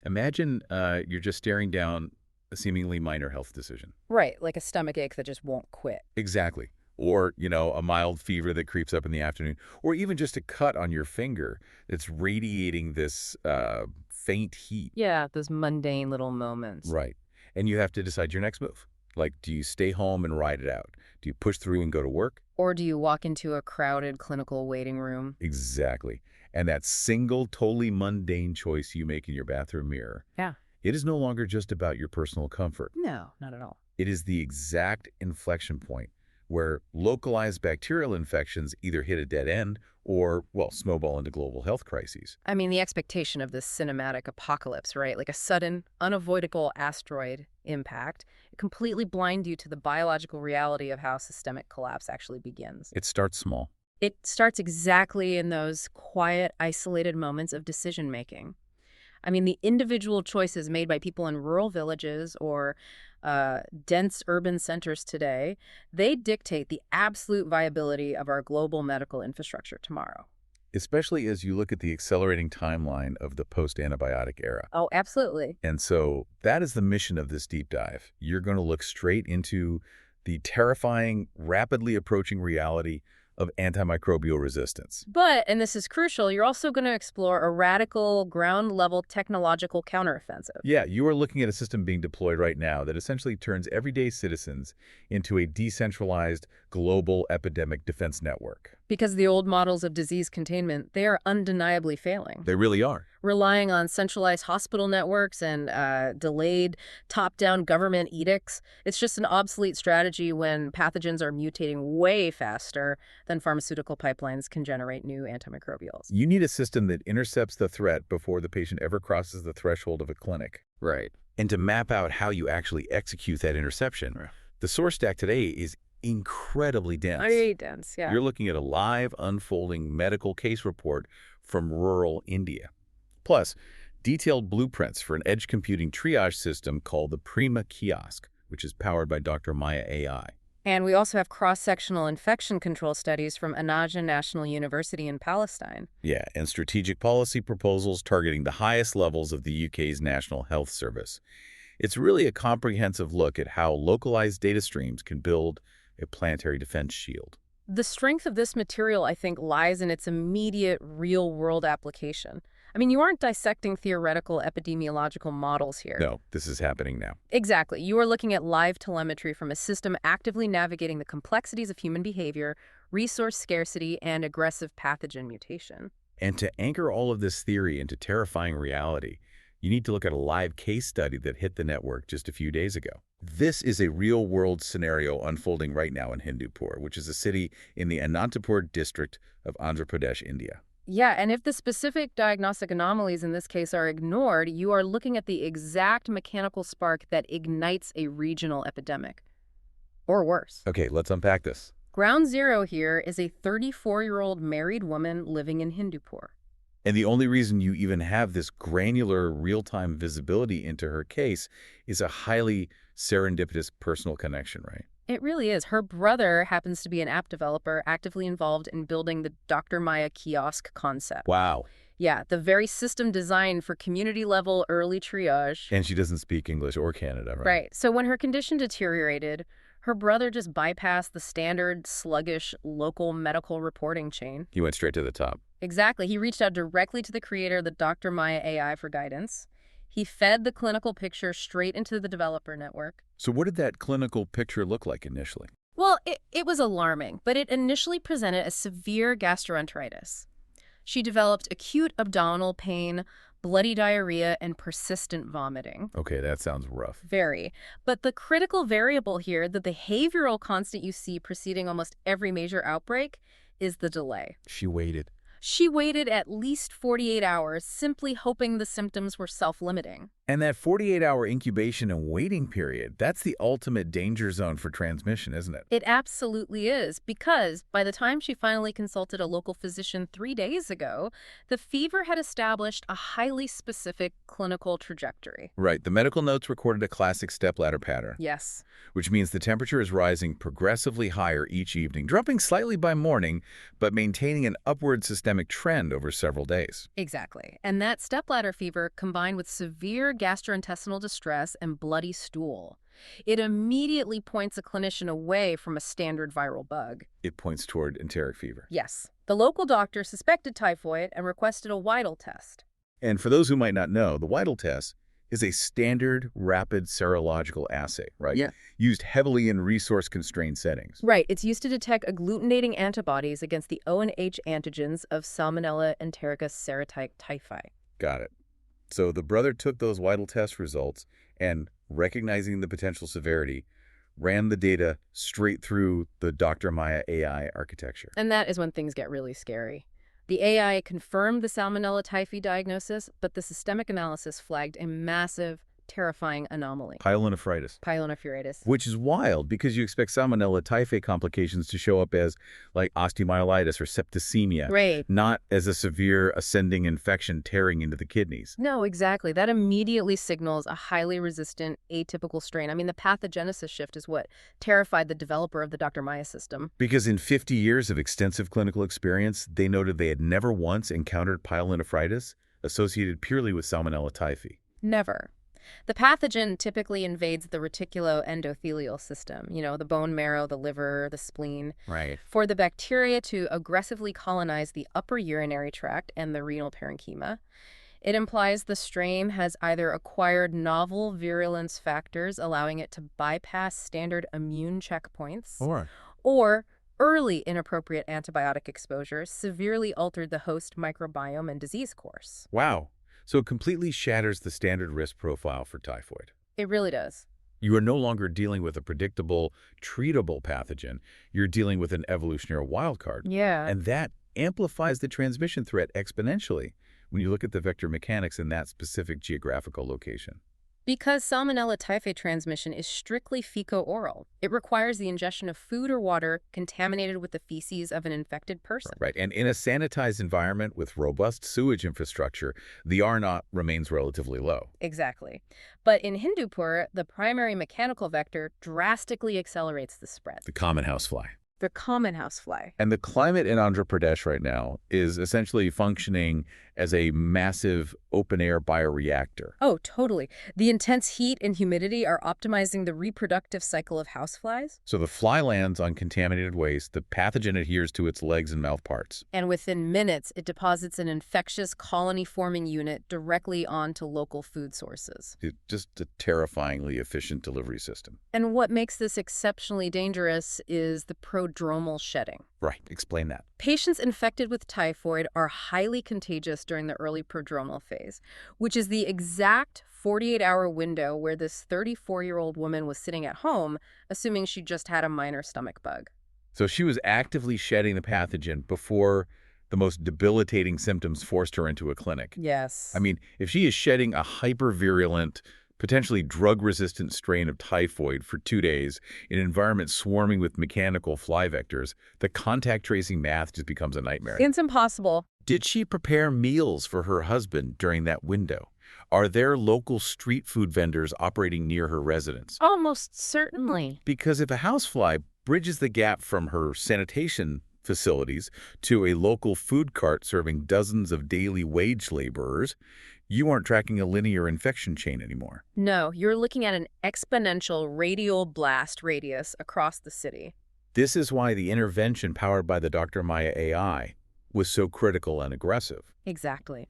Imagine you're just staring down a seemingly minor health decision. Right, like a stomach ache that just won't quit. Exactly. Or, a mild fever that creeps up in the afternoon. Or even just a cut on your finger that's radiating this faint heat. Yeah, those mundane little moments. Right. And you have to decide your next move. Like, do you stay home and ride it out? Do you push through and go to work? Or do you walk into a crowded clinical waiting room? Exactly. And that single, totally mundane choice you make in your bathroom mirror, Yeah. it is no longer just about your personal comfort. No, not at all. It is the exact inflection point where localized bacterial infections either hit a dead end or, well, snowball into global health crises. I mean, the expectation of this cinematic apocalypse, right? Like a sudden, unavoidable asteroid impact, it completely blinds you to the biological reality of how systemic collapse actually begins. It starts small. It starts exactly in those quiet, isolated moments of decision-making. I mean, the individual choices made by people in rural villages or dense urban centers today, they dictate the absolute viability of our global medical infrastructure tomorrow. Especially as you look at the accelerating timeline of the post-antibiotic era. Oh, absolutely. And so that is the mission of this deep dive. You're going to look straight into the terrifying, rapidly approaching reality of antimicrobial resistance. But, and this is crucial, you're also going to explore a radical, ground-level technological counteroffensive. Yeah, you are looking at a system being deployed right now that essentially turns everyday citizens into a decentralized global epidemic defense network. Because the old models of disease containment, they are undeniably failing. They really are. Relying on centralized hospital networks and delayed top-down government edicts, it's just an obsolete strategy when pathogens are mutating way faster than pharmaceutical pipelines can generate new antimicrobials. You need a system that intercepts the threat before the patient ever crosses the threshold of a clinic. Right. And to map out how you actually execute that interception, the source stack today is incredibly dense. Very dense, yeah. You're looking at a live, unfolding medical case report from rural India. Plus, detailed blueprints for an edge computing triage system called the Prima Kiosk, which is powered by Dr. Maya AI. And we also have cross-sectional infection control studies from Anaja National University in Palestine. Yeah, and strategic policy proposals targeting the highest levels of the UK's National Health Service. It's really a comprehensive look at how localized data streams can build a planetary defense shield. The strength of this material, I think, lies in its immediate real-world application. I mean, you aren't dissecting theoretical epidemiological models here. No, this is happening now. Exactly. You are looking at live telemetry from a system actively navigating the complexities of human behavior, resource scarcity, and aggressive pathogen mutation. And to anchor all of this theory into terrifying reality, you need to look at a live case study that hit the network just a few days ago. This is a real-world scenario unfolding right now in Hindupur, which is a city in the Anantapur district of Andhra Pradesh, India. Yeah, and if the specific diagnostic anomalies in this case are ignored, you are looking at the exact mechanical spark that ignites a regional epidemic. Or worse. Okay, let's unpack this. Ground zero here is a 34-year-old married woman living in Hindupur. And the only reason you even have this granular real-time visibility into her case is a highly serendipitous personal connection, right? It really is. Her brother happens to be an app developer actively involved in building the Dr. Maya kiosk concept. Wow. Yeah, the very system designed for community-level early triage. And she doesn't speak English or Kannada, right? Right. So when her condition deteriorated, her brother just bypassed the standard, sluggish, local medical reporting chain. He went straight to the top. Exactly. He reached out directly to the creator of the Dr. Maya AI for guidance. He fed the clinical picture straight into the developer network. So what did that clinical picture look like initially? Well, it was alarming, but it initially presented as severe gastroenteritis. She developed acute abdominal pain, bloody diarrhea, and persistent vomiting. Okay, that sounds rough. Very. But the critical variable here, the behavioral constant you see preceding almost every major outbreak, is the delay. She waited. She waited at least 48 hours, simply hoping the symptoms were self-limiting. And that 48-hour incubation and waiting period, that's the ultimate danger zone for transmission, isn't it? It absolutely is, because by the time she finally consulted a local physician 3 days ago, the fever had established a highly specific clinical trajectory. Right. The medical notes recorded a classic stepladder pattern. Yes. Which means the temperature is rising progressively higher each evening, dropping slightly by morning, but maintaining an upward systemic systemic trend over several days. Exactly. And that stepladder fever combined with severe gastrointestinal distress and bloody stool. It immediately points a clinician away from a standard viral bug. It points toward enteric fever. Yes. The local doctor suspected typhoid and requested a Whittle test. And for those who might not know, the Whittle test is a standard rapid serological assay, right? Yeah. Used heavily in resource-constrained settings. Right. It's used to detect agglutinating antibodies against the O and H antigens of Salmonella enterica serotyphi. Got it. So the brother took those Whittle test results and, recognizing the potential severity, ran the data straight through the Dr. Maya AI architecture. And that is when things get really scary. The AI confirmed the Salmonella typhi diagnosis, but the systemic analysis flagged a massive, terrifying anomaly. Pyelonephritis. Pyelonephritis. Which is wild because you expect Salmonella typhi complications to show up as like osteomyelitis or septicemia, Right. not as a severe ascending infection tearing into the kidneys. No, exactly. That immediately signals a highly resistant, atypical strain. I mean, the pathogenesis shift is what terrified the developer of the Dr. Maya system. Because in 50 years of extensive clinical experience, they noted they had never once encountered pyelonephritis associated purely with Salmonella typhi. Never. The pathogen typically invades the reticuloendothelial system, the bone marrow, the liver, the spleen. Right. For the bacteria to aggressively colonize the upper urinary tract and the renal parenchyma, it implies the strain has either acquired novel virulence factors, allowing it to bypass standard immune checkpoints, or early inappropriate antibiotic exposure severely altered the host microbiome and disease course. Wow. So it completely shatters the standard risk profile for typhoid. It really does. You are no longer dealing with a predictable, treatable pathogen. You're dealing with an evolutionary wildcard. Yeah. And that amplifies the transmission threat exponentially when you look at the vector mechanics in that specific geographical location. Because Salmonella typhi transmission is strictly fecal-oral, it requires the ingestion of food or water contaminated with the feces of an infected person. Right. And in a sanitized environment with robust sewage infrastructure, the R0 remains relatively low. Exactly. But in Hindupur, the primary mechanical vector drastically accelerates the spread. The common housefly. The common housefly. And the climate in Andhra Pradesh right now is essentially functioning as a massive open-air bioreactor. Oh, totally. The intense heat and humidity are optimizing the reproductive cycle of houseflies. So the fly lands on contaminated waste, the pathogen adheres to its legs and mouth parts. And within minutes, it deposits an infectious colony-forming unit directly onto local food sources. It's just a terrifyingly efficient delivery system. And what makes this exceptionally dangerous is the prodromal shedding. Right. Explain that. Patients infected with typhoid are highly contagious during the early prodromal phase, which is the exact 48-hour window where this 34-year-old woman was sitting at home, assuming she just had a minor stomach bug. So she was actively shedding the pathogen before the most debilitating symptoms forced her into a clinic. Yes. I mean, if she is shedding a hypervirulent, potentially drug-resistant strain of typhoid for 2 days in an environment swarming with mechanical fly vectors, the contact tracing math just becomes a nightmare. It's impossible. Did she prepare meals for her husband during that window? Are there local street food vendors operating near her residence? Almost certainly. Because if a housefly bridges the gap from her sanitation facilities to a local food cart serving dozens of daily wage laborers, you aren't tracking a linear infection chain anymore. No, you're looking at an exponential radial blast radius across the city. This is why the intervention powered by the Dr. Maya AI was so critical and aggressive. Exactly.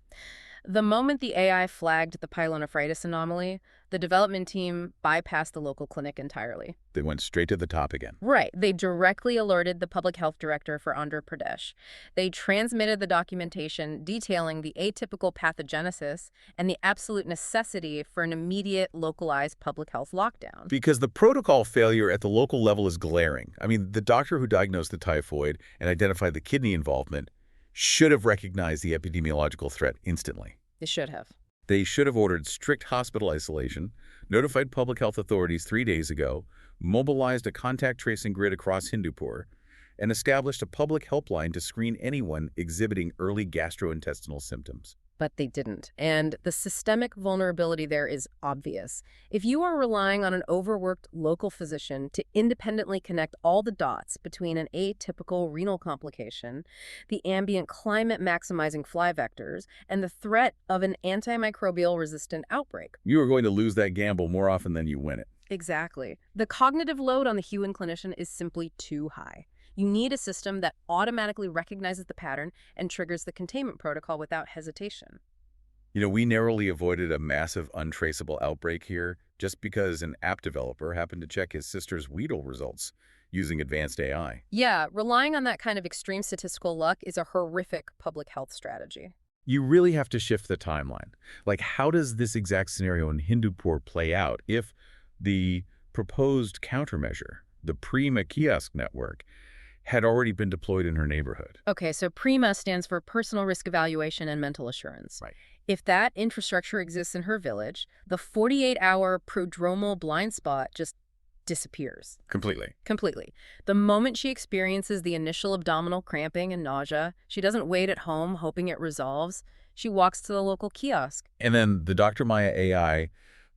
The moment the AI flagged the pyelonephritis anomaly, the development team bypassed the local clinic entirely. They went straight to the top again. Right. They directly alerted the public health director for Andhra Pradesh. They transmitted the documentation detailing the atypical pathogenesis and the absolute necessity for an immediate localized public health lockdown. Because the protocol failure at the local level is glaring. I mean, the doctor who diagnosed the typhoid and identified the kidney involvement should have recognized the epidemiological threat instantly. They should have. They should have ordered strict hospital isolation, notified public health authorities 3 days ago, mobilized a contact tracing grid across Hindupur, and established a public helpline to screen anyone exhibiting early gastrointestinal symptoms. But they didn't. And the systemic vulnerability there is obvious. If you are relying on an overworked local physician to independently connect all the dots between an atypical renal complication, the ambient climate maximizing fly vectors, and the threat of an antimicrobial resistant outbreak. You are going to lose that gamble more often than you win it. Exactly. The cognitive load on the human clinician is simply too high. You need a system that automatically recognizes the pattern and triggers the containment protocol without hesitation. We narrowly avoided a massive untraceable outbreak here just because an app developer happened to check his sister's Weedle results using advanced AI. Yeah, relying on that kind of extreme statistical luck is a horrific public health strategy. You really have to shift the timeline. Like, how does this exact scenario in Hindupur play out if the proposed countermeasure, the Prima kiosk network, had already been deployed in her neighborhood? Okay, so PRIMA stands for Personal Risk Evaluation and Mental Assurance. Right. If that infrastructure exists in her village, the 48-hour prodromal blind spot just disappears. Completely. Completely. The moment she experiences the initial abdominal cramping and nausea, she doesn't wait at home hoping it resolves. She walks to the local kiosk. And then the Dr. Maya AI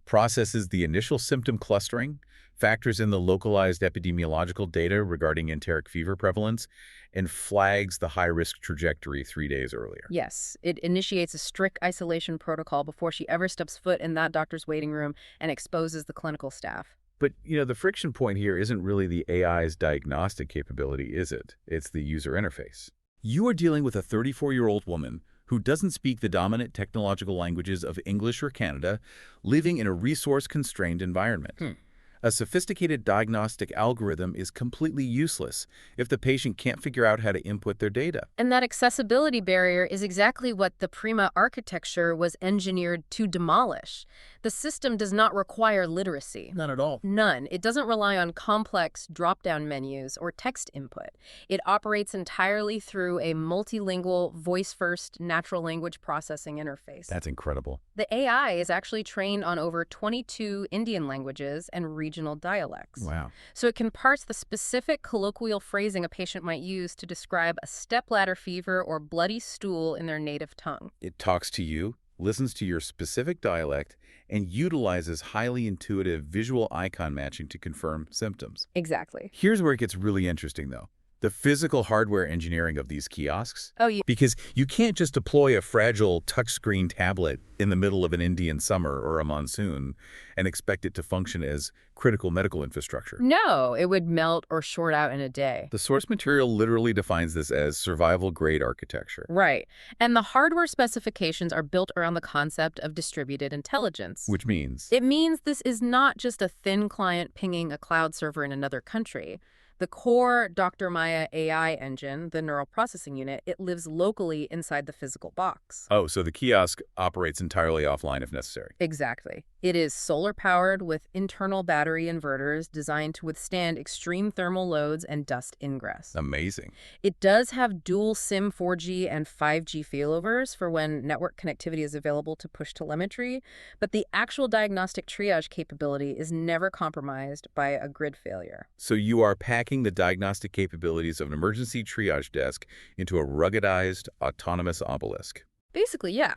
processes the initial symptom clustering, factors in the localized epidemiological data regarding enteric fever prevalence, and flags the high-risk trajectory 3 days earlier. Yes, it initiates a strict isolation protocol before she ever steps foot in that doctor's waiting room and exposes the clinical staff. But, the friction point here isn't really the AI's diagnostic capability, is it? It's the user interface. You are dealing with a 34-year-old woman who doesn't speak the dominant technological languages of English or Kannada, living in a resource-constrained environment. A sophisticated diagnostic algorithm is completely useless if the patient can't figure out how to input their data. And that accessibility barrier is exactly what the PRIMA architecture was engineered to demolish. The system does not require literacy. None at all. None. It doesn't rely on complex drop-down menus or text input. It operates entirely through a multilingual, voice-first, natural language processing interface. That's incredible. The AI is actually trained on over 22 Indian languages and regional dialects. Wow. So it can parse the specific colloquial phrasing a patient might use to describe a stepladder fever or bloody stool in their native tongue. It talks to you, listens to your specific dialect, and utilizes highly intuitive visual icon matching to confirm symptoms. Exactly. Here's where it gets really interesting, though. The physical hardware engineering of these kiosks. Oh, yeah. Because you can't just deploy a fragile touchscreen tablet in the middle of an Indian summer or a monsoon and expect it to function as critical medical infrastructure. No, it would melt or short out in a day. The source material literally defines this as survival-grade architecture. Right. And the hardware specifications are built around the concept of distributed intelligence. Which means? It means this is not just a thin client pinging a cloud server in another country. The core Dr. Maya AI engine, the neural processing unit, it lives locally inside the physical box. Oh, so the kiosk operates entirely offline if necessary. Exactly. It is solar-powered with internal battery inverters designed to withstand extreme thermal loads and dust ingress. Amazing. It does have dual SIM 4G and 5G failovers for when network connectivity is available to push telemetry, but the actual diagnostic triage capability is never compromised by a grid failure. So you are packing the diagnostic capabilities of an emergency triage desk into a ruggedized, autonomous obelisk. Basically, yeah.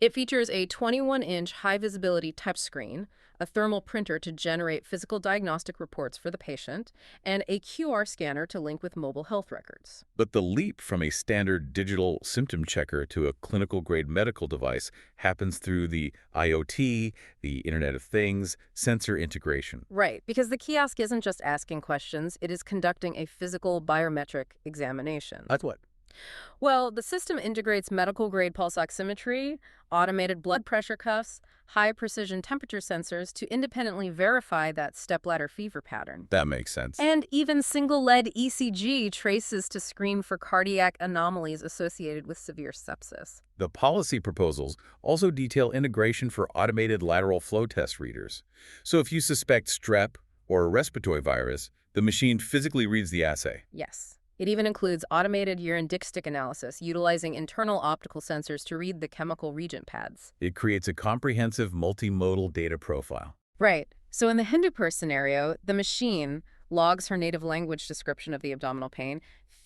It features a 21-inch high-visibility touchscreen, a thermal printer to generate physical diagnostic reports for the patient, and a QR scanner to link with mobile health records. But the leap from a standard digital symptom checker to a clinical-grade medical device happens through the IoT, the Internet of Things, sensor integration. Right, because the kiosk isn't just asking questions, it is conducting a physical biometric examination. That's what? Well, the system integrates medical-grade pulse oximetry, automated blood pressure cuffs, high-precision temperature sensors to independently verify that stepladder fever pattern. That makes sense. And even single-lead ECG traces to screen for cardiac anomalies associated with severe sepsis. The policy proposals also detail integration for automated lateral flow test readers. So if you suspect strep or a respiratory virus, the machine physically reads the assay. Yes. It even includes automated urine dipstick analysis, utilizing internal optical sensors to read the chemical reagent pads. It creates a comprehensive multimodal data profile. Right. So in the Hindupur scenario, the machine logs her native language description of the abdominal pain,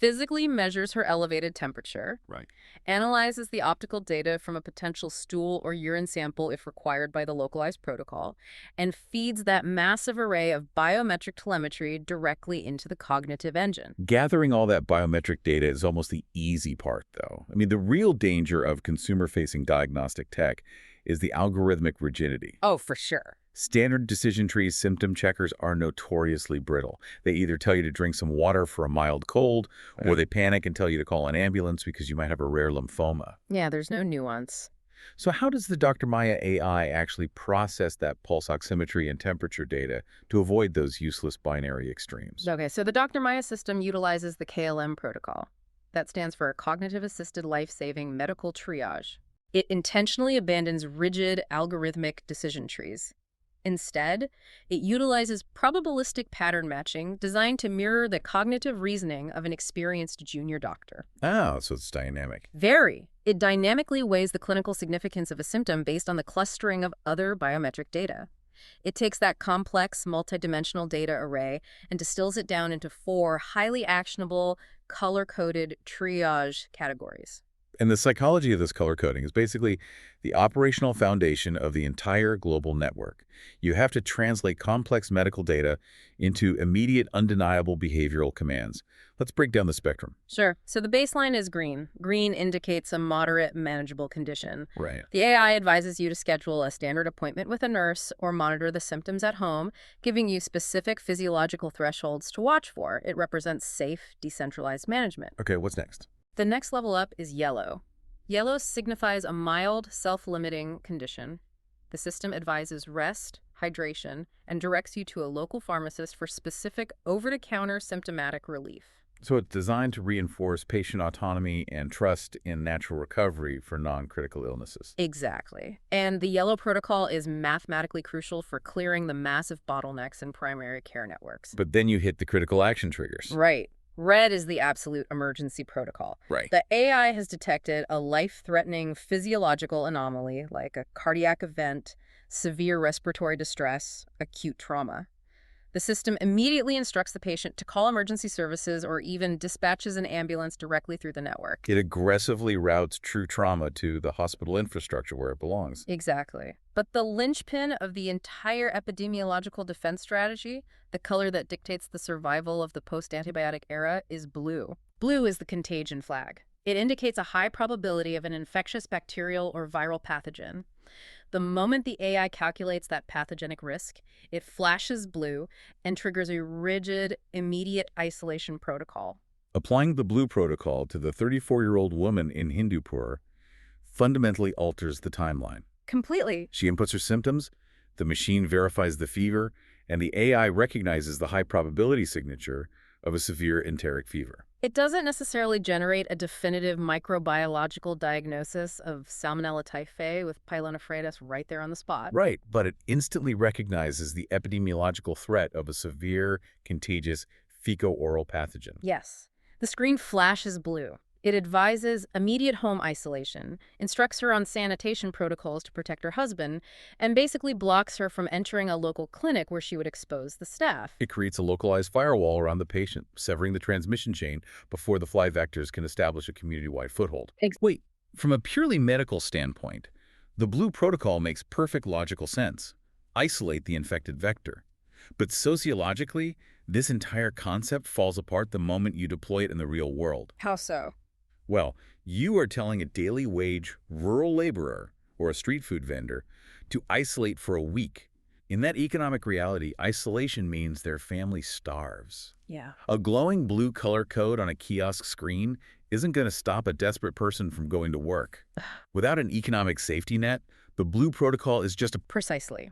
physically measures her elevated temperature, Right. analyzes the optical data from a potential stool or urine sample if required by the localized protocol, and feeds that massive array of biometric telemetry directly into the cognitive engine. Gathering all that biometric data is almost the easy part, though. I mean, the real danger of consumer-facing diagnostic tech is the algorithmic rigidity. Oh, for sure. Standard decision trees symptom checkers are notoriously brittle. They either tell you to drink some water for a mild cold, or they panic and tell you to call an ambulance because you might have a rare lymphoma. Yeah, there's no nuance. So how does the Dr. Maya AI actually process that pulse oximetry and temperature data to avoid those useless binary extremes? Okay, so the Dr. Maya system utilizes the KLM protocol. That stands for Cognitive-Assisted Life-Saving Medical Triage. It intentionally abandons rigid algorithmic decision trees. Instead, it utilizes probabilistic pattern matching designed to mirror the cognitive reasoning of an experienced junior doctor. Oh, so it's dynamic. Very. It dynamically weighs the clinical significance of a symptom based on the clustering of other biometric data. It takes that complex, multidimensional data array and distills it down into 4 highly actionable, color-coded triage categories. And the psychology of this color coding is basically the operational foundation of the entire global network. You have to translate complex medical data into immediate, undeniable behavioral commands. Let's break down the spectrum. Sure. So the baseline is green. Green indicates a moderate, manageable condition. Right. The AI advises you to schedule a standard appointment with a nurse or monitor the symptoms at home, giving you specific physiological thresholds to watch for. It represents safe, decentralized management. Okay, what's next? The next level up is yellow. Yellow signifies a mild, self-limiting condition. The system advises rest, hydration, and directs you to a local pharmacist for specific over-the-counter symptomatic relief. So it's designed to reinforce patient autonomy and trust in natural recovery for non-critical illnesses. Exactly. And the yellow protocol is mathematically crucial for clearing the massive bottlenecks in primary care networks. But then you hit the critical action triggers. Right. Red is the absolute emergency protocol. Right. The AI has detected a life-threatening physiological anomaly like a cardiac event, severe respiratory distress, acute trauma. The system immediately instructs the patient to call emergency services or even dispatches an ambulance directly through the network. It aggressively routes true trauma to the hospital infrastructure where it belongs. Exactly. But the linchpin of the entire epidemiological defense strategy, the color that dictates the survival of the post-antibiotic era, is blue. Blue is the contagion flag. It indicates a high probability of an infectious bacterial or viral pathogen. The moment the AI calculates that pathogenic risk, it flashes blue and triggers a rigid, immediate isolation protocol. Applying the blue protocol to the 34-year-old woman in Hindupur fundamentally alters the timeline. Completely. She inputs her symptoms, the machine verifies the fever, and the AI recognizes the high probability signature of a severe enteric fever. It doesn't necessarily generate a definitive microbiological diagnosis of Salmonella typhi with pyelonephritis right there on the spot. Right, but it instantly recognizes the epidemiological threat of a severe, contagious fecal-oral pathogen. Yes. The screen flashes blue. It advises immediate home isolation, instructs her on sanitation protocols to protect her husband, and basically blocks her from entering a local clinic where she would expose the staff. It creates a localized firewall around the patient, severing the transmission chain before the fly vectors can establish a community-wide foothold. Wait, from a purely medical standpoint, the blue protocol makes perfect logical sense. Isolate the infected vector. But sociologically, this entire concept falls apart the moment you deploy it in the real world. How so? Well, you are telling a daily wage rural laborer or a street food vendor to isolate for a week. In that economic reality, isolation means their family starves. Yeah. A glowing blue color code on a kiosk screen isn't going to stop a desperate person from going to work. Without an economic safety net, the blue protocol is just a... Precisely.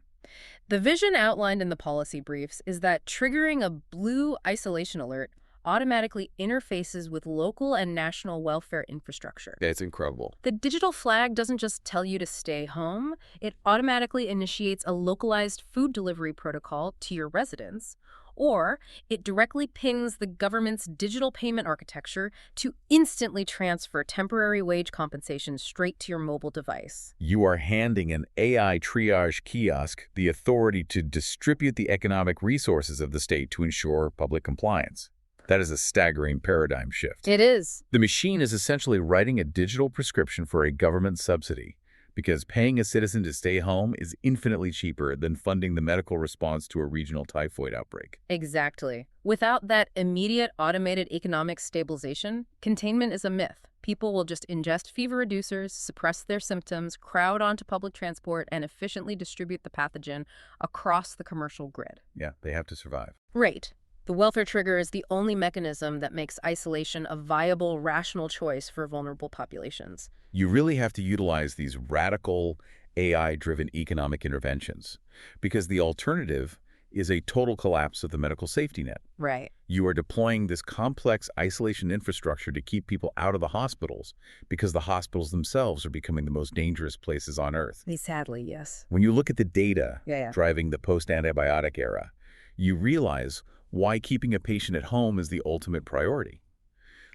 The vision outlined in the policy briefs is that triggering a blue isolation alert automatically interfaces with local and national welfare infrastructure. That's incredible. The digital flag doesn't just tell you to stay home, it automatically initiates a localized food delivery protocol to your residence, or it directly pings the government's digital payment architecture to instantly transfer temporary wage compensation straight to your mobile device. You are handing an AI triage kiosk the authority to distribute the economic resources of the state to ensure public compliance. That is a staggering paradigm shift. It is. The machine is essentially writing a digital prescription for a government subsidy because paying a citizen to stay home is infinitely cheaper than funding the medical response to a regional typhoid outbreak. Exactly. Without that immediate automated economic stabilization, containment is a myth. People will just ingest fever reducers, suppress their symptoms, crowd onto public transport, and efficiently distribute the pathogen across the commercial grid. Yeah, they have to survive. Right. The welfare trigger is the only mechanism that makes isolation a viable, rational choice for vulnerable populations. You really have to utilize these radical AI-driven economic interventions because the alternative is a total collapse of the medical safety net. Right. You are deploying this complex isolation infrastructure to keep people out of the hospitals because the hospitals themselves are becoming the most dangerous places on earth. Sadly, yes. When you look at the data Yeah. driving the post-antibiotic era, you realize why keeping a patient at home is the ultimate priority.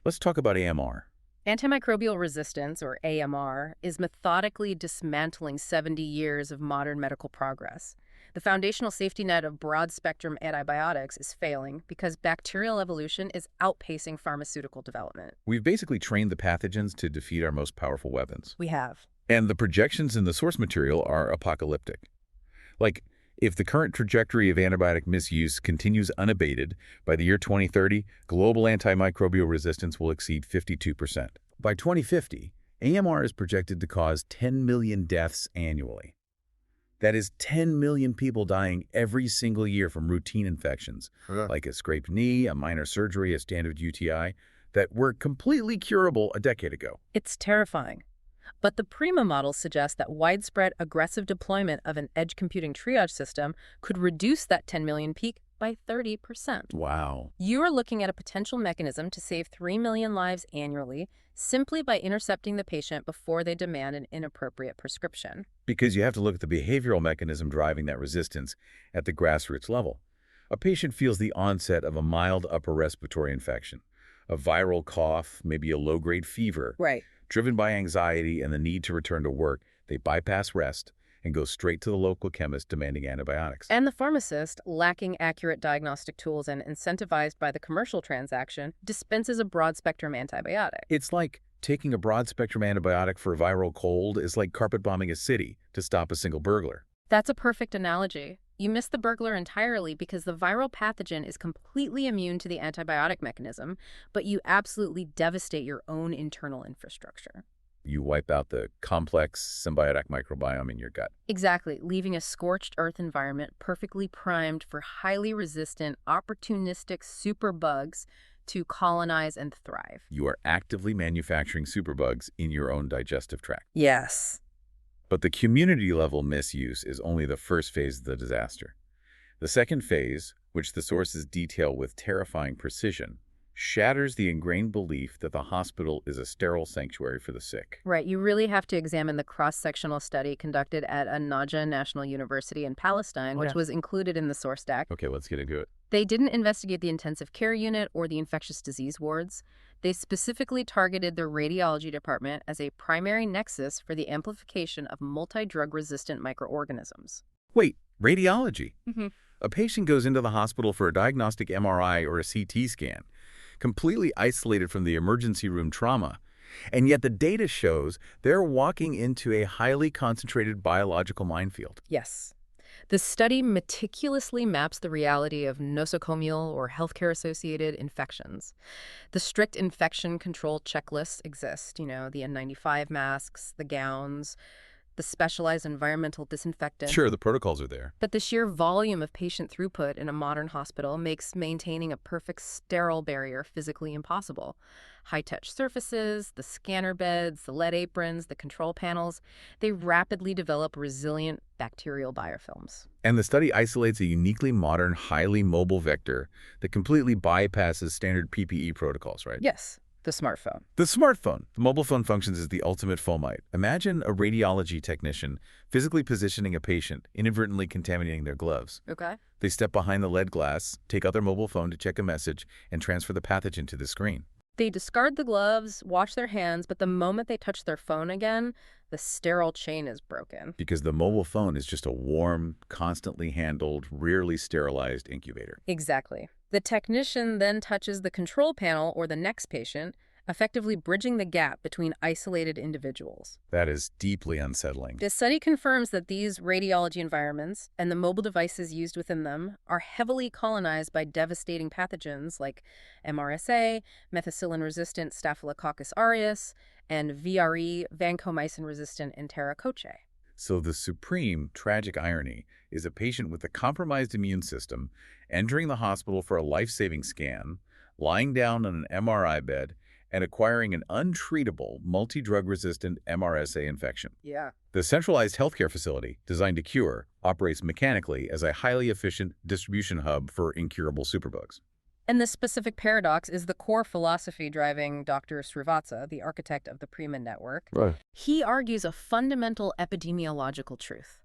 Let's talk about AMR. Antimicrobial resistance, or AMR, is methodically dismantling 70 years of modern medical progress. The foundational safety net of broad-spectrum antibiotics is failing because bacterial evolution is outpacing pharmaceutical development. We've basically trained the pathogens to defeat our most powerful weapons. We have. And the projections in the source material are apocalyptic. Like, if the current trajectory of antibiotic misuse continues unabated, by the year 2030, global antimicrobial resistance will exceed 52%. By 2050, AMR is projected to cause 10 million deaths annually. That is 10 million people dying every single year from routine infections, like a scraped knee, a minor surgery, a standard UTI, that were completely curable a decade ago. It's terrifying. But the PRIMA model suggests that widespread aggressive deployment of an edge computing triage system could reduce that 10 million peak by 30%. Wow. You are looking at a potential mechanism to save 3 million lives annually simply by intercepting the patient before they demand an inappropriate prescription. Because you have to look at the behavioral mechanism driving that resistance at the grassroots level. A patient feels the onset of a mild upper respiratory infection, a viral cough, maybe a low-grade fever. Right. Driven by anxiety and the need to return to work, they bypass rest and go straight to the local chemist demanding antibiotics. And the pharmacist, lacking accurate diagnostic tools and incentivized by the commercial transaction, dispenses a broad-spectrum antibiotic. It's like taking a broad-spectrum antibiotic for a viral cold is like carpet bombing a city to stop a single burglar. That's a perfect analogy. You miss the burglar entirely because the viral pathogen is completely immune to the antibiotic mechanism, but you absolutely devastate your own internal infrastructure. You wipe out the complex symbiotic microbiome in your gut. Exactly, leaving a scorched earth environment perfectly primed for highly resistant, opportunistic superbugs to colonize and thrive. You are actively manufacturing superbugs in your own digestive tract. Yes. But the community-level misuse is only the first phase of the disaster. The second phase, which the sources detail with terrifying precision, shatters the ingrained belief that the hospital is a sterile sanctuary for the sick. Right. You really have to examine the cross-sectional study conducted at An-Najah National University in Palestine, which was included in the source stack. Okay, let's get into it. They didn't investigate the intensive care unit or the infectious disease wards. They specifically targeted their radiology department as a primary nexus for the amplification of multi-drug-resistant microorganisms. Wait, radiology? Mm-hmm. A patient goes into the hospital for a diagnostic MRI or a CT scan, completely isolated from the emergency room trauma, and yet the data shows they're walking into a highly concentrated biological minefield. Yes. The study meticulously maps the reality of nosocomial or healthcare-associated infections. The strict infection control checklists exist, the N95 masks, the gowns, the specialized environmental disinfectant. Sure, the protocols are there. But the sheer volume of patient throughput in a modern hospital makes maintaining a perfect sterile barrier physically impossible. High-touch surfaces, the scanner beds, the lead aprons, the control panels, they rapidly develop resilient bacterial biofilms. And the study isolates a uniquely modern, highly mobile vector that completely bypasses standard PPE protocols, right? Yes. The smartphone. The smartphone. The mobile phone functions as the ultimate fomite. Imagine a radiology technician physically positioning a patient, inadvertently contaminating their gloves. Okay. They step behind the lead glass, take out their mobile phone to check a message, and transfer the pathogen to the screen. They discard the gloves, wash their hands, but the moment they touch their phone again, The sterile chain is broken. Because the mobile phone is just a warm, constantly handled, rarely sterilized incubator. Exactly. The technician then touches the control panel or the next patient, effectively bridging the gap between isolated individuals. That is deeply unsettling. This study confirms that these radiology environments and the mobile devices used within them are heavily colonized by devastating pathogens like MRSA, methicillin-resistant Staphylococcus aureus, and VRE, vancomycin-resistant Enterococci. So the supreme tragic irony is a patient with a compromised immune system entering the hospital for a life-saving scan, lying down on an MRI bed, and acquiring an untreatable multi-drug-resistant MRSA infection. Yeah. The centralized healthcare facility, designed to cure, operates mechanically as a highly efficient distribution hub for incurable superbugs. And this specific paradox is the core philosophy driving Dr. Srivatsa, the architect of the Prima network. Right. He argues a fundamental epidemiological truth.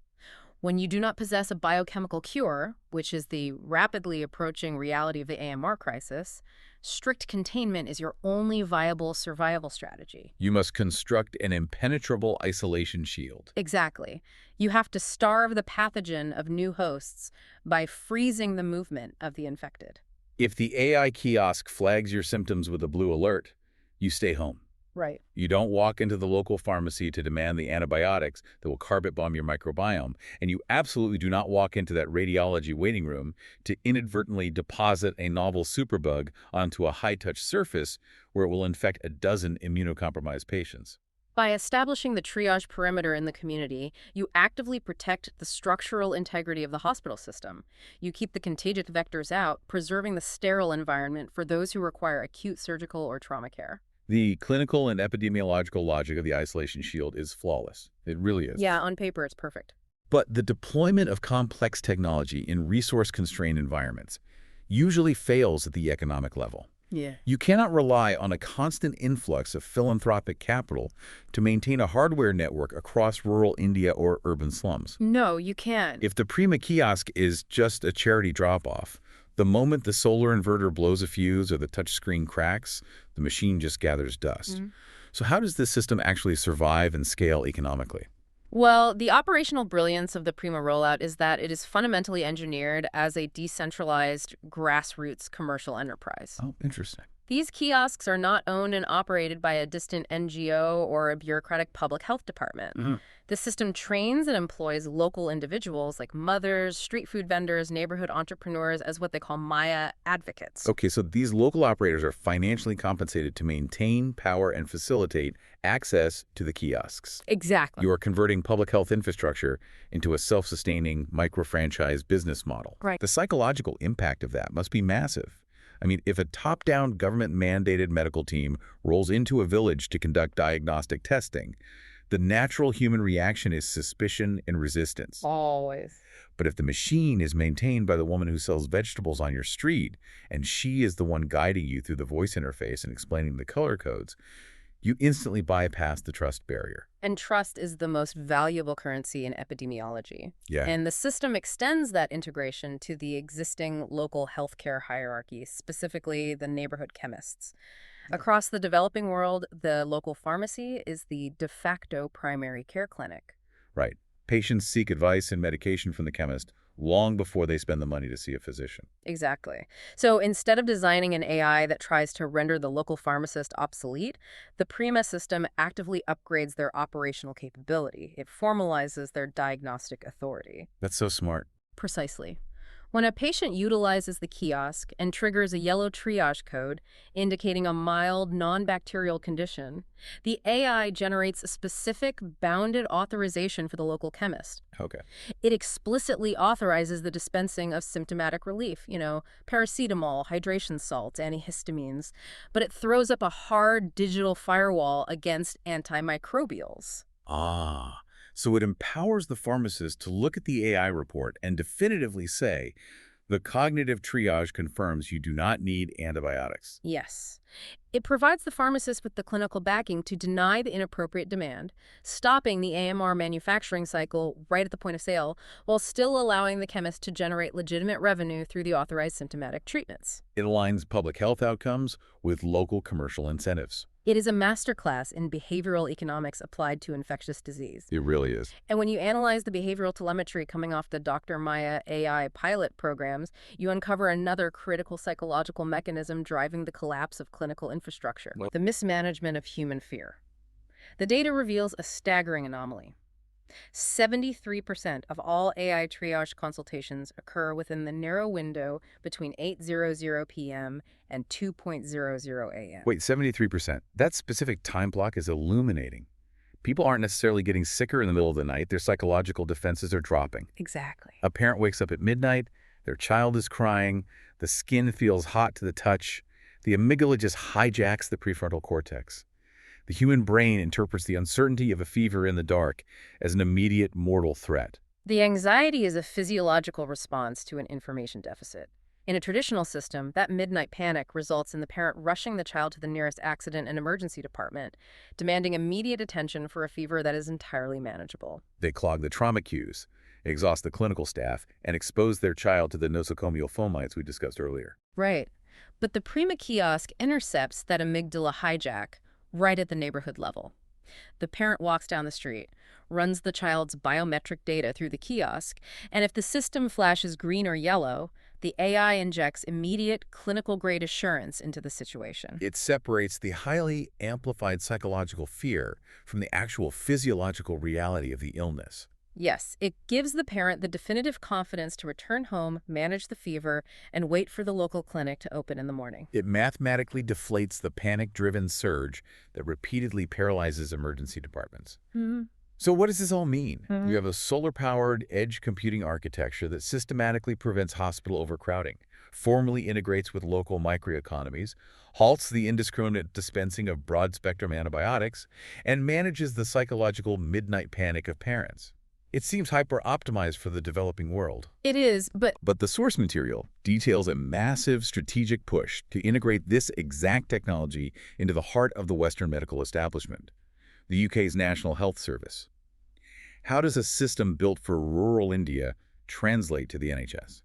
When you do not possess a biochemical cure, which is the rapidly approaching reality of the AMR crisis, strict containment is your only viable survival strategy. You must construct an impenetrable isolation shield. Exactly. You have to starve the pathogen of new hosts by freezing the movement of the infected. If the AI kiosk flags your symptoms with a blue alert, you stay home. Right. You don't walk into the local pharmacy to demand the antibiotics that will carpet bomb your microbiome, and you absolutely do not walk into that radiology waiting room to inadvertently deposit a novel superbug onto a high-touch surface where it will infect a dozen immunocompromised patients. By establishing the triage perimeter in the community, you actively protect the structural integrity of the hospital system. You keep the contagious vectors out, preserving the sterile environment for those who require acute surgical or trauma care. The clinical and epidemiological logic of the isolation shield is flawless. It really is. Yeah, on paper, it's perfect. But the deployment of complex technology in resource-constrained environments usually fails at the economic level. Yeah. You cannot rely on a constant influx of philanthropic capital to maintain a hardware network across rural India or urban slums. No, you can't. If the Prima kiosk is just a charity drop-off, the moment the solar inverter blows a fuse or the touchscreen cracks, the machine just gathers dust. So how does this system actually survive and scale economically? Well, the operational brilliance of the Prima rollout is that it is fundamentally engineered as a decentralized grassroots commercial enterprise. Oh, interesting. These kiosks are not owned and operated by a distant NGO or a bureaucratic public health department. The system trains and employs local individuals like mothers, street food vendors, neighborhood entrepreneurs as what they call Maya advocates. Okay, so these local operators are financially compensated to maintain, power, and facilitate access to the kiosks. Exactly. You are converting public health infrastructure into a self-sustaining micro-franchise business model. Right. The psychological impact of that must be massive. I mean, if a top-down government-mandated medical team rolls into a village to conduct diagnostic testing, the natural human reaction is suspicion and resistance. Always. But if the machine is maintained by the woman who sells vegetables on your street, and she is the one guiding you through the voice interface and explaining the color codes, you instantly bypass the trust barrier. And trust is the most valuable currency in epidemiology. Yeah. And the system extends that integration to the existing local healthcare hierarchy, specifically the neighborhood chemists. Across the developing world, the local pharmacy is the de facto primary care clinic. Right. Patients seek advice and medication from the chemist long before they spend the money to see a physician. Exactly. So instead of designing an AI that tries to render the local pharmacist obsolete, the Prima system actively upgrades their operational capability. It formalizes their diagnostic authority. That's so smart. Precisely. When a patient utilizes the kiosk and triggers a yellow triage code indicating a mild non-bacterial condition, the AI generates a specific bounded authorization for the local chemist. Okay. It explicitly authorizes the dispensing of symptomatic relief, paracetamol, hydration salts, antihistamines, but it throws up a hard digital firewall against antimicrobials. Ah. So it empowers the pharmacist to look at the AI report and definitively say, the cognitive triage confirms you do not need antibiotics. Yes. It provides the pharmacist with the clinical backing to deny the inappropriate demand, stopping the AMR manufacturing cycle right at the point of sale, while still allowing the chemist to generate legitimate revenue through the authorized symptomatic treatments. It aligns public health outcomes with local commercial incentives. It is a masterclass in behavioral economics applied to infectious disease. It really is. And when you analyze the behavioral telemetry coming off the Dr. Maya AI pilot programs, you uncover another critical psychological mechanism driving the collapse of clinical infrastructure: the mismanagement of human fear. The data reveals a staggering anomaly. 73% of all AI triage consultations occur within the narrow window between 8:00 p.m. and 2:00 a.m. Wait, 73%. That specific time block is illuminating. People aren't necessarily getting sicker in the middle of the night. Their psychological defenses are dropping. Exactly. A parent wakes up at midnight, their child is crying, the skin feels hot to the touch, the amygdala just hijacks the prefrontal cortex. The human brain interprets the uncertainty of a fever in the dark as an immediate mortal threat. The anxiety is a physiological response to an information deficit. In a traditional system, that midnight panic results in the parent rushing the child to the nearest accident and emergency department, demanding immediate attention for a fever that is entirely manageable. They clog the trauma queues, exhaust the clinical staff, and expose their child to the nosocomial fomites we discussed earlier. Right. But the Prima kiosk intercepts that amygdala hijack right at the neighborhood level. The parent walks down the street, runs the child's biometric data through the kiosk, and if the system flashes green or yellow, the AI injects immediate clinical-grade assurance into the situation. It separates the highly amplified psychological fear from the actual physiological reality of the illness. Yes, it gives the parent the definitive confidence to return home, manage the fever, and wait for the local clinic to open in the morning. It mathematically deflates the panic-driven surge that repeatedly paralyzes emergency departments. So what does this all mean? You have a solar-powered edge computing architecture that systematically prevents hospital overcrowding, formally integrates with local microeconomies, halts the indiscriminate dispensing of broad-spectrum antibiotics, and manages the psychological midnight panic of parents. It seems hyper-optimized for the developing world. It is, but But the source material details a massive strategic push to integrate this exact technology into the heart of the Western medical establishment, the UK's National Health Service. How does a system built for rural India translate to the NHS?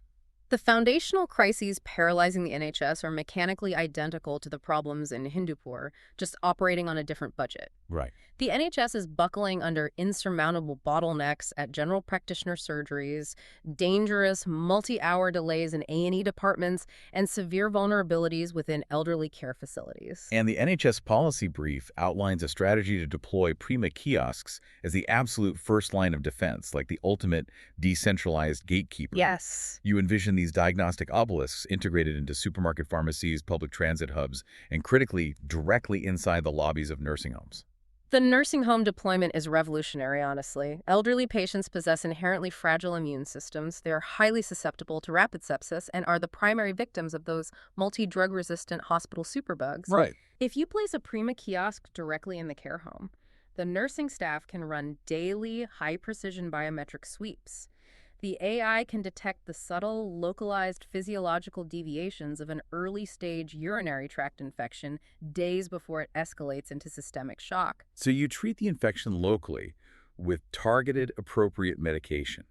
the foundational crises paralyzing the NHS are mechanically identical to the problems in Hindupur, just operating on a different budget. Right. The NHS is buckling under insurmountable bottlenecks at general practitioner surgeries, dangerous multi-hour delays in A&E departments, and severe vulnerabilities within elderly care facilities. And the NHS policy brief outlines a strategy to deploy Prima kiosks as the absolute first line of defense, like the ultimate decentralized gatekeeper. Yes. You envision these diagnostic obelisks integrated into supermarket pharmacies, public transit hubs, and critically, directly inside the lobbies of nursing homes. The nursing home deployment is revolutionary, honestly. Elderly patients possess inherently fragile immune systems. They are highly susceptible to rapid sepsis and are the primary victims of those multi-drug-resistant hospital superbugs. Right. If you place a Prima kiosk directly in the care home, the nursing staff can run daily, high-precision biometric sweeps. The AI can detect the subtle, localized physiological deviations of an early-stage urinary tract infection days before it escalates into systemic shock. So you treat the infection locally with targeted, appropriate medication,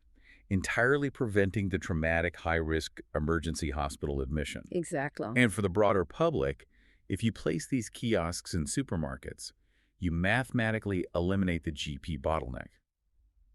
entirely preventing the traumatic, high-risk emergency hospital admission. Exactly. And for the broader public, if you place these kiosks in supermarkets, you mathematically eliminate the GP bottleneck.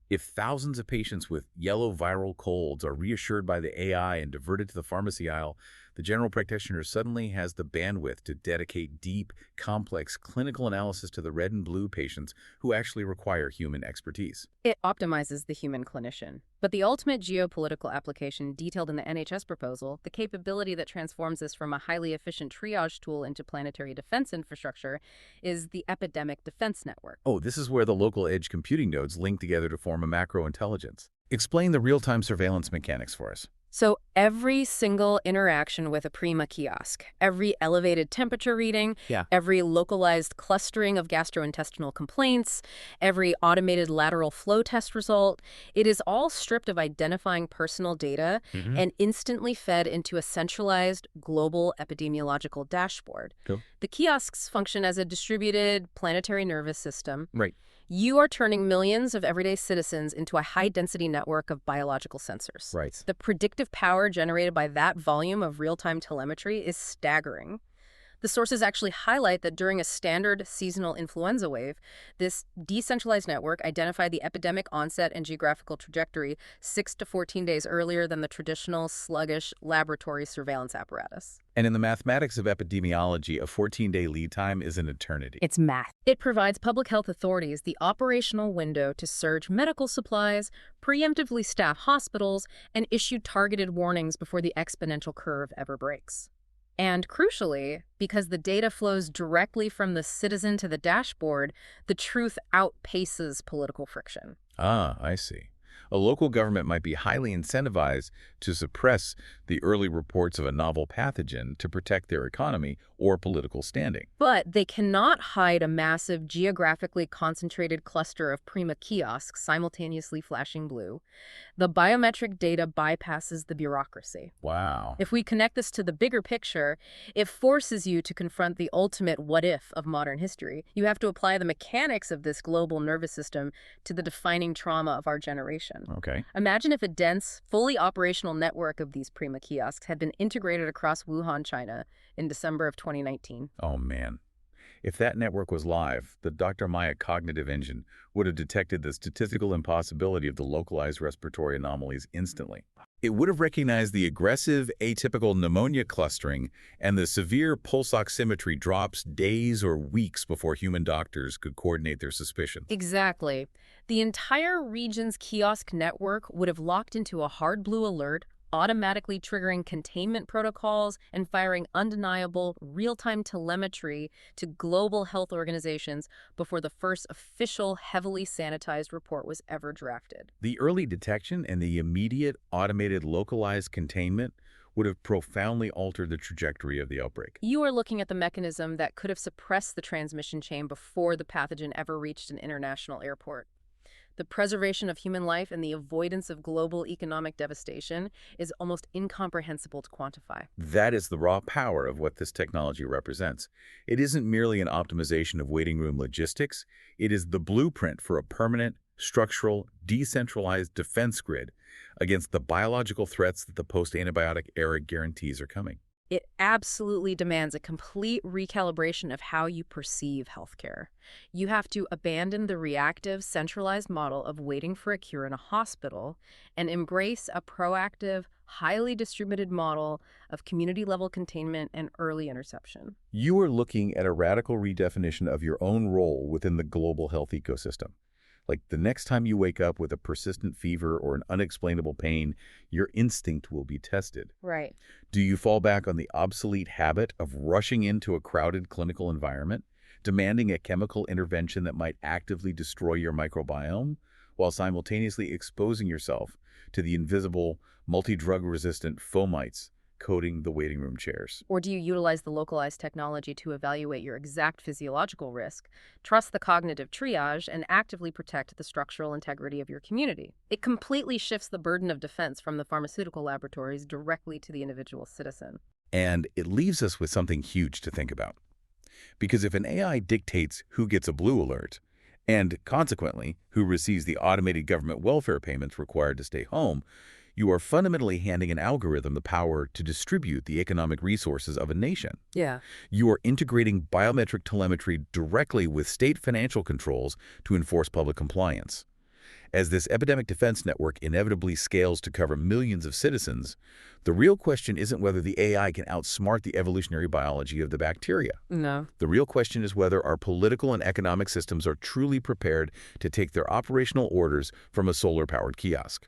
If thousands of patients with yellow viral colds are reassured by the AI and diverted to the pharmacy aisle, the general practitioner suddenly has the bandwidth to dedicate deep, complex clinical analysis to the red and blue patients who actually require human expertise. It optimizes the human clinician. But the ultimate geopolitical application detailed in the NHS proposal, the capability that transforms this from a highly efficient triage tool into planetary defense infrastructure, is the epidemic defense network. Oh, this is where the local edge computing nodes link together to form a macro intelligence. Explain the real-time surveillance mechanics for us. So every single interaction with a Prima kiosk, every elevated temperature reading, Yeah. every localized clustering of gastrointestinal complaints, every automated lateral flow test result, it is all stripped of identifying personal data Hmm. and instantly fed into a centralized global epidemiological dashboard. Cool. The kiosks function as a distributed planetary nervous system. Right. You are turning millions of everyday citizens into a high-density network of biological sensors. Right. The predictive power generated by that volume of real-time telemetry is staggering. The sources actually highlight that during a standard seasonal influenza wave, this decentralized network identified the epidemic onset and geographical trajectory 6 to 14 days earlier than the traditional sluggish laboratory surveillance apparatus. And in the mathematics of epidemiology, a 14-day lead time is an eternity. It's math. It provides public health authorities the operational window to surge medical supplies, preemptively staff hospitals, and issue targeted warnings before the exponential curve ever breaks. And crucially, because the data flows directly from the citizen to the dashboard, the truth outpaces political friction. Ah, I see. A local government might be highly incentivized to suppress the early reports of a novel pathogen to protect their economy or political standing. But they cannot hide a massive geographically concentrated cluster of Prima kiosks simultaneously flashing blue. The biometric data bypasses the bureaucracy. Wow. If we connect this to the bigger picture, it forces you to confront the ultimate what-if of modern history. You have to apply the mechanics of this global nervous system to the defining trauma of our generation. Okay. Imagine if a dense, fully operational network of these Prima kiosks had been integrated across Wuhan, China in December of 2019. Oh, man. If that network was live, the Dr. Maya cognitive engine would have detected the statistical impossibility of the localized respiratory anomalies instantly. It would have recognized the aggressive, atypical pneumonia clustering and the severe pulse oximetry drops days or weeks before human doctors could coordinate their suspicions. Exactly. The entire region's kiosk network would have locked into a hard blue alert, automatically triggering containment protocols and firing undeniable real-time telemetry to global health organizations before the first official heavily sanitized report was ever drafted. The early detection and the immediate automated localized containment would have profoundly altered the trajectory of the outbreak. You are looking at the mechanism that could have suppressed the transmission chain before the pathogen ever reached an international airport. The preservation of human life and the avoidance of global economic devastation is almost incomprehensible to quantify. That is the raw power of what this technology represents. It isn't merely an optimization of waiting room logistics. It is the blueprint for a permanent, structural, decentralized defense grid against the biological threats that the post-antibiotic era guarantees are coming. It absolutely demands a complete recalibration of how you perceive healthcare. You have to abandon the reactive, centralized model of waiting for a cure in a hospital and embrace a proactive, highly distributed model of community-level containment and early interception. You are looking at a radical redefinition of your own role within the global health ecosystem. Like the next time you wake up with a persistent fever or an unexplainable pain, your instinct will be tested. Right. Do you fall back on the obsolete habit of rushing into a crowded clinical environment, demanding a chemical intervention that might actively destroy your microbiome, while simultaneously exposing yourself to the invisible, multi-drug-resistant fomites coating the waiting room chairs? Or do you utilize the localized technology to evaluate your exact physiological risk, trust the cognitive triage, and actively protect the structural integrity of your community? It completely shifts the burden of defense from the pharmaceutical laboratories directly to the individual citizen. And it leaves us with something huge to think about. Because if an AI dictates who gets a blue alert, and consequently who receives the automated government welfare payments required to stay home, you are fundamentally handing an algorithm the power to distribute the economic resources of a nation. Yeah. You are integrating biometric telemetry directly with state financial controls to enforce public compliance. As this epidemic defense network inevitably scales to cover millions of citizens, the real question isn't whether the AI can outsmart the evolutionary biology of the bacteria. No. The real question is whether our political and economic systems are truly prepared to take their operational orders from a solar-powered kiosk.